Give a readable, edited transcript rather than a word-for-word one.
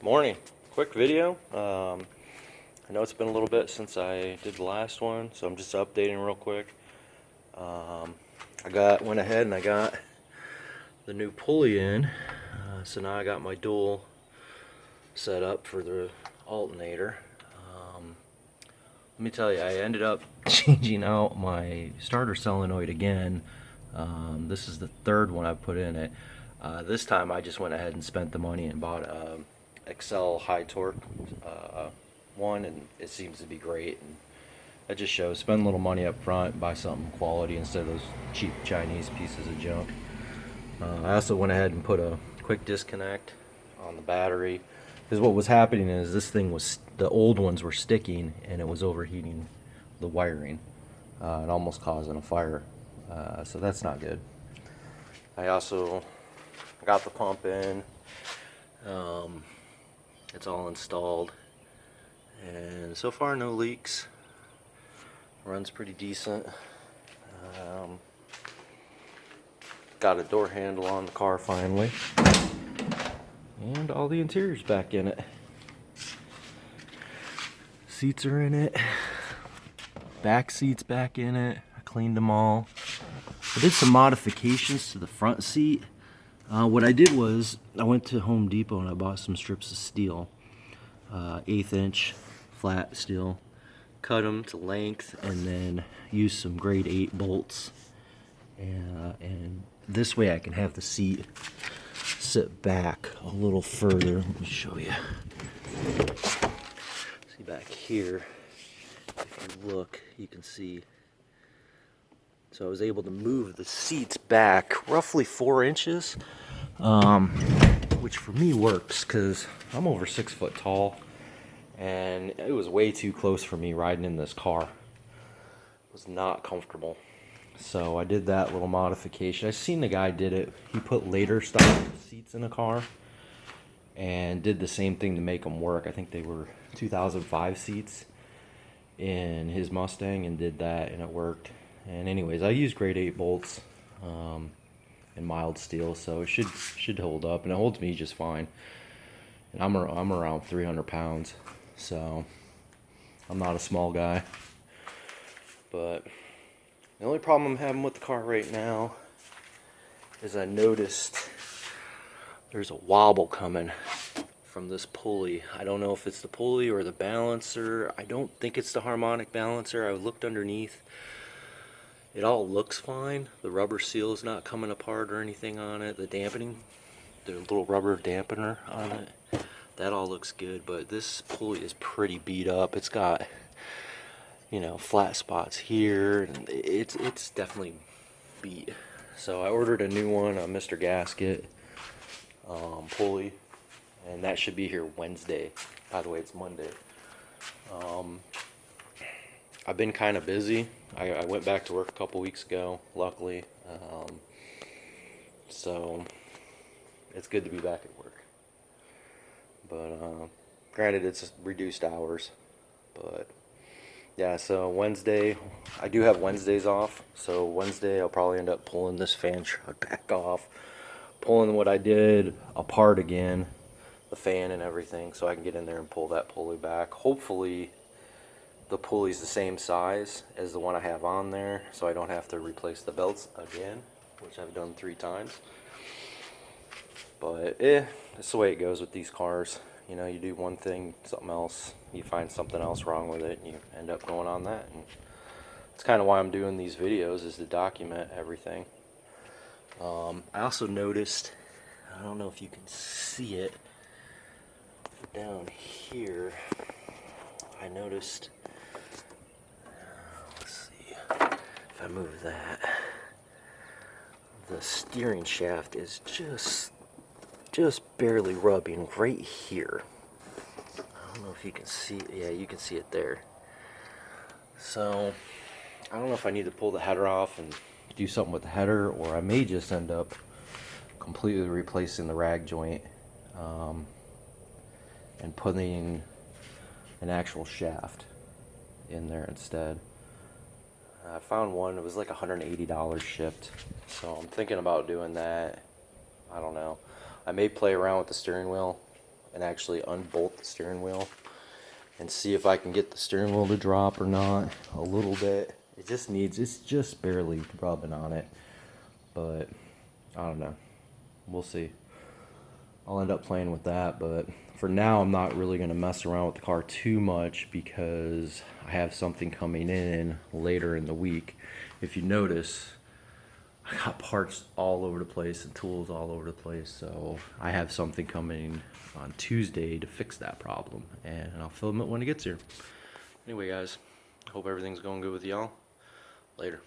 Morning. Quick video. I know it's been a little bit since I did the last one, so I'm just updating real quick. Went ahead and I got the new pulley in, so now I got my dual set up for the alternator. Let me tell you, I ended up changing out my starter solenoid again. This is the third one I've put in it. This time I just went ahead and spent the money and bought a Excel high torque one, and it seems to be great. And it just shows spend a little money up front, buy something quality instead of those cheap Chinese pieces of junk. I also went ahead and put a quick disconnect on the battery, because what was happening is the old ones were sticking and it was overheating the wiring and almost causing a fire. So that's not good. I also got the pump in. It's all installed, and so far no leaks. Runs pretty decent. Got a door handle on the car finally, and all the interior's back in it. Seats are in it, back seats back in it. I cleaned them all. I did some modifications to the front seat. What I did was I went to Home Depot and I bought some strips of steel, 1/8 inch flat steel, cut them to length, and then used some grade 8 bolts. And this way I can have the seat sit back a little further. Let me show you. See back here, if you look, you can see. So I was able to move the seats back roughly 4 inches, which for me works because I'm over 6 foot tall, and it was way too close for me riding in this car. It was not comfortable. So I did that little modification. I seen the guy did it. He put later style seats in a car and did the same thing to make them work. I think they were 2005 seats in his Mustang, and did that, and it worked. And anyways, I use grade 8 bolts and mild steel, so it should hold up, and it holds me just fine. And I'm around 300 pounds, so I'm not a small guy. But the only problem I'm having with the car right now is I noticed there's a wobble coming from this pulley. I don't know if it's the pulley or the balancer. I don't think it's the harmonic balancer. I looked underneath. It all looks fine. The rubber seal is not coming apart or anything on it. The dampening, the little rubber dampener on it, that all looks good. But this pulley is pretty beat up. It's got, flat spots here, and it's definitely beat. So I ordered a new one, a Mr. Gasket pulley, and that should be here Wednesday. By the way, it's Monday. I've been kind of busy. I went back to work a couple weeks ago, luckily. So it's good to be back at work. But granted, it's reduced hours. But yeah, so Wednesday, I do have Wednesdays off. So Wednesday, I'll probably end up pulling this fan shroud back off, pulling what I did apart again, the fan and everything, so I can get in there and pull that pulley back. Hopefully the pulley's the same size as the one I have on there, so I don't have to replace the belts again, which I've done 3 times. But that's the way it goes with these cars. You do one thing, something else, you find something else wrong with it, and you end up going on that. And it's kind of why I'm doing these videos, is to document everything. I also noticed, I don't know if you can see it, down here, I noticed, let's see, if I move that, the steering shaft is just barely rubbing right here. I don't know if you can see, yeah, you can see it there. So I don't know if I need to pull the header off and do something with the header, or I may just end up completely replacing the rag joint and putting an actual shaft in there instead. I found one, it was like $180 shipped, so I'm thinking about doing that. I don't know. I may play around with the steering wheel and actually unbolt the steering wheel and see if I can get the steering wheel to drop or not a little bit. It's just barely rubbing on it, but I don't know. We'll see. I'll end up playing with that, but for now I'm not really going to mess around with the car too much because I have something coming in later in the week. If you notice, I got parts all over the place and tools all over the place, so I have something coming on Tuesday to fix that problem, and I'll film it when it gets here. Anyway, guys, hope everything's going good with y'all. Later.